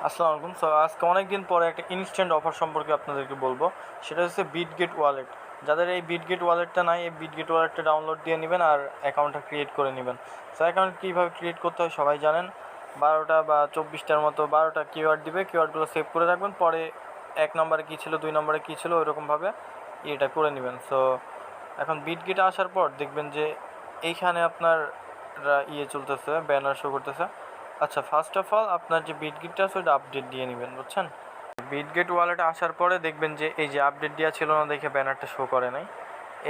আসসালামু আলাইকুম। আজকে অনেক দিন পরে একটা ইনস্ট্যান্ট অফার সম্পর্কে আপনাদেরকে বলবো। সেটা হচ্ছে বিটগেট ওয়ালেট। যাদের এই বিটগেট ওয়ালেটটা নাই, এই বিটগেট ওয়ালেটটা ডাউনলোড দিয়ে নেবেন আর অ্যাকাউন্টটা ক্রিয়েট করে নেবেন। অ্যাকাউন্ট কীভাবে ক্রিয়েট করতে হয় সবাই জানেন। 12টা বা 24টার মতো 12টা কিওয়ার্ড দিবে, কিওয়ার্ডগুলো সেভ করে রাখবেন। পরে 1 নম্বরে কী ছিল, 2 নম্বরে কী ছিল, ওইরকমভাবে এটা করে নেবেন। এখন বিটগেটে আসার পর দেখবেন যে এইখানে আপনার চলতেছে, ব্যানার শো করতেছে। আচ্ছা, ফার্স্ট অফ অল আপনার যে বিটগেটটা আছে ওইটা আপডেট দিয়ে নেবেন, বুঝছেন। বিটগেট ওয়ালেটে আসার পরে দেখবেন যে এই যে আপডেট দেওয়া ছিল না দেখে ব্যানারটা শো করে নাই।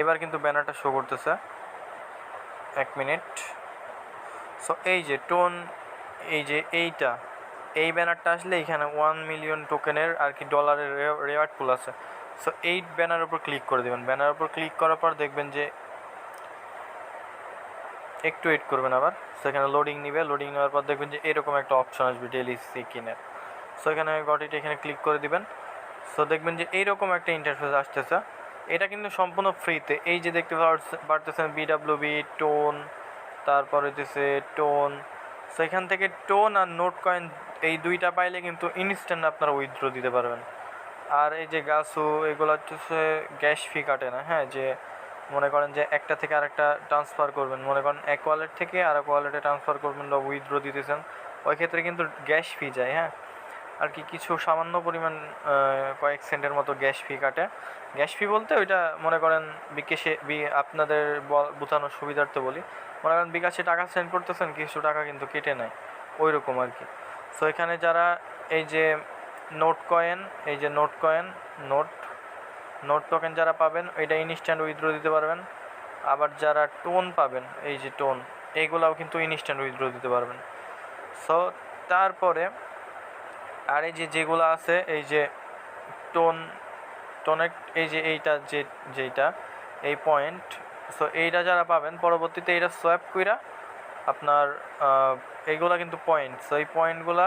এবার কিন্তু ব্যানারটা শো করতেছে। 1 মিনিট। এই যে টোন, এই ব্যানারটা আসলে এইখানে 1 মিলিয়ন টোকেনের আর কি ডলারের রেওয়ার্ড পুল আছে। এই ব্যানারের উপর ক্লিক করে দেবেন। ব্যানারের উপর ক্লিক করার পর দেখবেন যে একটু ওয়েট করবেন আবার। সেখানে লোডিং নিবে। লোডিং নেওয়ার পর দেখবেন যে এরকম একটা অপশন আসবে, ডেইলি সিকিনের। এখানে গটিটা এখানে ক্লিক করে দিবেন। দেখবেন যে এইরকম একটা ইন্টারফেস আসতেছে। এটা কিন্তু সম্পূর্ণ ফ্রিতে। এই যে দেখতে পারতেছেন বিডাব্লিউবি টোন, তারপর হইতেছে টোন। এখান থেকে টোন আর নোট কয়েন এই দুইটা পাইলে কিন্তু ইনস্ট্যান্ট আপনারা উইথড্র দিতে পারবেন। আর এই যে গাছু, এগুলো হচ্ছে গ্যাস ফি কাটে না। হ্যাঁ, যে মনে করেন যে একটা থেকে আরেকটা ট্রান্সফার করবেন, মনে করেন এক ওয়ালেট থেকে আর এক ওয়ালেটে ট্রান্সফার করবেন বা উইথড্র দিতেছেন, ওই ক্ষেত্রে কিন্তু গ্যাস ফি যায়। হ্যাঁ, আর কি কিছু সামান্য পরিমাণ কয়েক সেন্টের মতো গ্যাস ফি কাটে। গ্যাস ফি বলতে ওইটা মনে করেন বিকাশে আপনাদের বোঝানোর সুবিধার্থে বলি, মনে করেন বিকাশে টাকা সেন্ড করতেছেন, কিছু টাকা কিন্তু কেটে নেয়, ওই রকম আর কি। এখানে যারা এই যে নোট কয়েন, এই যে নোট টোকেন যারা পাবেন এটা ইনস্ট্যান্ট উইথড্র দিতে পারবেন। আবার যারা টোন পাবেন, এই যে টোন, এইগুলাও কিন্তু ইনস্ট্যান্ট উইথড্র দিতে পারবেন। তারপরে আর এই যে যেগুলো আছে, এই যে টোনেট, এই যে এইটা যেইটা এই পয়েন্ট, এইটা যারা পাবেন পরবর্তীতে এইটা সোয়াপ কইরা আপনার এইগুলা কিন্তু পয়েন্ট, এই পয়েন্টগুলা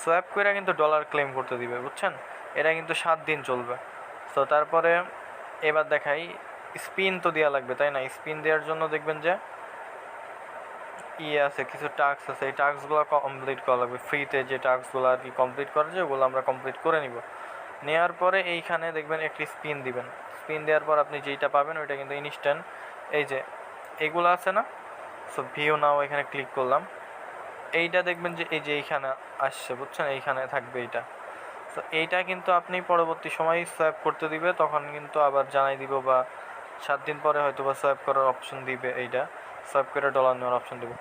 সোয়াপ কইরা কিন্তু ডলার ক্লেম করতে দিবে, বুঝছেন। এটা কিন্তু 7 দিন চলবে। তারপরে এবার দেখাই, স্পিন তো দেওয়া লাগবে, তাই না। স্পিন দেওয়ার জন্য দেখবেন যে আছে, কিছু টাস্ক আছে, এই টাস্কগুলো কমপ্লিট করা লাগবে। ফ্রিতে যে টাস্কগুলো আর কি কমপ্লিট করা যায় ওগুলো আমরা কমপ্লিট করে নিব। নেওয়ার পরে এইখানে দেখবেন একটি স্পিন দিবেন। স্পিন দেওয়ার পর আপনি যেইটা পাবেন ওইটা কিন্তু ইনস্ট্যান্ট, এই যে এইগুলো আছে না, ভিউ নাও, এখানে ক্লিক করলাম। এইটা দেখবেন যে এই যে এইখানে আসছে, বুঝছেন, এইখানে থাকবে এইটা। এইটা কিন্তু আপনি পরবর্তী সময় সোয়াইপ করতে দিবে, তখন কিন্তু আবার জানাই দিব, বা 7 দিন পরে হয়তো বা সোয়াইপ করার অপশন দিবে, এইটা সোয়াইপ করে ডলার নেওয়ার অপশন দেবে।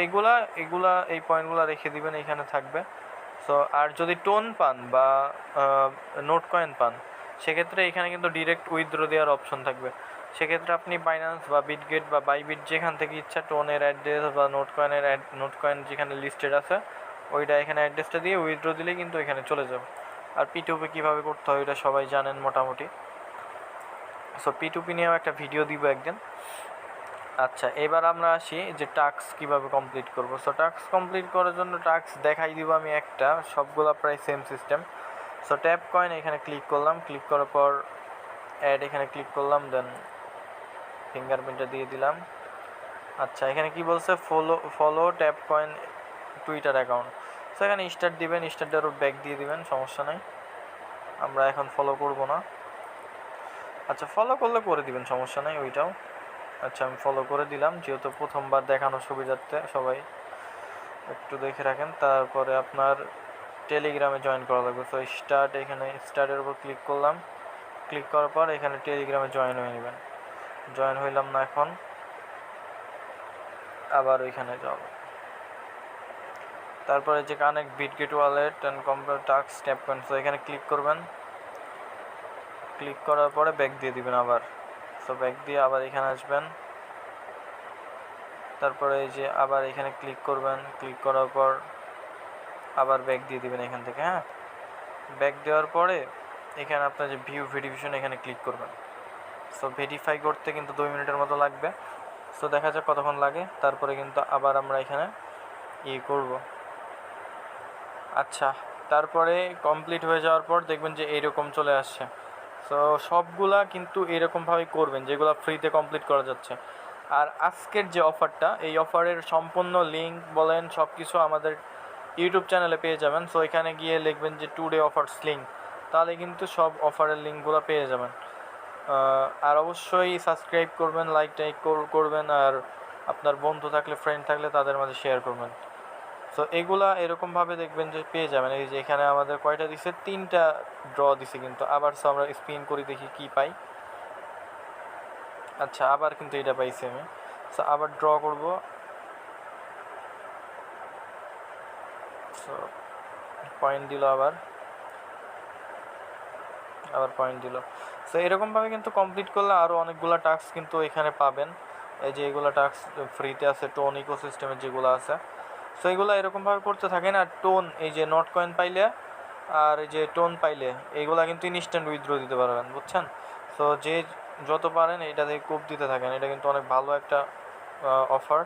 এইগুলা এই পয়েন্টগুলো রেখে দিবেন, এইখানে থাকবে। আর যদি টোন পান বা নোট কয়েন পান, সেক্ষেত্রে এখানে কিন্তু ডিরেক্ট উইথড্র দেওয়ার অপশন থাকবে। সেক্ষেত্রে আপনি বাইন্যান্স বা বিটগেট বা বাইবিট যেখান থেকে ইচ্ছা টোনের অ্যাড্রেস বা নোট কয়েন যেখানে লিস্টেড আছে ওইটা এখানে অ্যাড্রেসটা দিয়ে উইথড্র দিলেই কিন্তু এখানে চলে যাবে। আর P2P কীভাবে করতে হয় ওইটা সবাই জানেন মোটামুটি। P2P নিয়েও একটা ভিডিও দিব একদিন। আচ্ছা, এবার আমরা আসি যে টাস্ক কীভাবে কমপ্লিট করব। টাস্ক কমপ্লিট করার জন্য টাস্ক দেখাই দিব আমি একটা, সবগুলো প্রায় সেম সিস্টেম। ট্যাপ কয়েন এখানে ক্লিক করলাম, ক্লিক করার পর অ্যাড এখানে ক্লিক করলাম, দেন ফিঙ্গারপ্রিন্টটা দিয়ে দিলাম। আচ্ছা, এখানে কি বলছে, follow tap coin Twitter account. এখানে স্টার্ট দিবেন, স্টার্ট দেওয়ার ব্যাক দিয়ে দিবেন, সমস্যা নেই, আমরা এখন ফলো করব না। আচ্ছা, ফলো করলে করে দিবেন, সমস্যা নেই ওইটাও। আচ্ছা, আমি ফলো করে দিলাম, যেহেতু প্রথমবার দেখানোর সুবিধার্থে সবাই একটু দেখে রাখেন। তারপরে আপনার টেলিগ্রামে জয়েন করা লাগবে। এখানে স্টার্টের উপর ক্লিক করলাম, ক্লিক করার পর এখানে টেলিগ্রামে জয়েন হয়ে নেবেন। জয়েন হইলাম না, এখন আবার ওইখানে যাব। তারপরে যে connect Bitget wallet and complete task tap coin, এখানে ক্লিক করবেন। ক্লিক করার পরে ব্যাক দিয়ে দিবেন আবার। ব্যাক দিয়ে আবার এখানে আসবেন। তারপরে এই যে আবার এখানে ক্লিক করবেন, ক্লিক করার পর আবার ব্যাক দিয়ে দিবেন এখান থেকে। হ্যাঁ, ব্যাক দেওয়ার পরে এখানে আপনার যে ভিউ ভেরিফিকেশন এখানে ক্লিক করবেন। ভেরিফাই করতে কিন্তু 2 মিনিটের মতো লাগবে। দেখা যাক কতক্ষণ লাগে, তারপরে কিন্তু আবার আমরা এখানে করব। আচ্ছা, তারপরে কমপ্লিট হয়ে যাওয়ার পর দেখবেন যে এইরকম চলে আসছে। সবগুলা কিন্তু এরকমভাবেই করবেন যেগুলো ফ্রিতে কমপ্লিট করা যাচ্ছে। আর আজকের যে অফারটা, এই অফারের সম্পূর্ণ লিঙ্ক বলেন সব কিছু আমাদের ইউটিউব চ্যানেলে পেয়ে যাবেন। সো এখানে গিয়ে লিখবেন যে টুডে অফার্স লিঙ্ক, তাহলে কিন্তু সব অফারের লিঙ্কগুলো পেয়ে যাবেন। আর অবশ্যই সাবস্ক্রাইব করবেন, লাইক টাইক করবেন, আর আপনার বন্ধু থাকলে, ফ্রেন্ড থাকলে তাদের মাঝে শেয়ার করবেন। সো এগুলা এরকমভাবে দেখবেন যে পেয়ে যাবেন। এই যে এখানে আমাদের কয়টা দিছে, 3টা ড্র দিছে কিন্তু। আবার সো আমরা স্পিন করি, দেখি কি পাই। আচ্ছা, আবার কিন্তু এটা পাইছি আমি। সো আবার ড্র করব। সো পয়েন্ট দিল, আবার পয়েন্ট দিল। সো এরকমভাবে কিন্তু কমপ্লিট করলে আরও অনেকগুলো টাস্ক কিন্তু এখানে পাবেন। এই যে এগুলো টাস্ক ফ্রিতে আছে, টোন ইকোসিস্টেমের যেগুলো আছে। সো এগুলো এরকমভাবে করতে থাকেন। আর টোন, এই যে নট কয়েন পাইলে আর এই যে টোন পাইলে এইগুলা কিন্তু ইনস্ট্যান্ট উইথড্র দিতে পারবেন, বুঝছেন। সো যে যত পারেন এইটাতে কোপ দিতে থাকেন, এটা কিন্তু অনেক ভালো একটা অফার।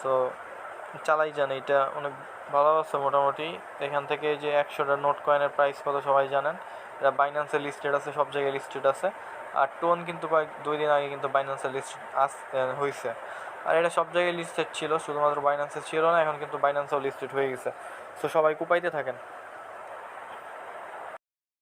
সো চালাই যান, এটা অনেক ভালো আছে মোটামুটি। এখান থেকে যে 100টা নোট কয়েনের প্রাইস কত সবাই জানেন, এটা বাইন্যান্সে লিস্টেড আছে, সব জায়গায় লিস্টেড আছে। আর টোন কিন্তু 2 দিন আগে কিন্তু বাইন্যান্সে লিস্টেড হয়েছে। আর এটা সব জায়গায় লিস্টেড ছিল, শুধুমাত্র বাইন্যান্সে ছিল না, এখন কিন্তু বাইন্যান্সেও লিস্টেড হয়ে গেছে। সো সবাই কুপাইতে থাকেন।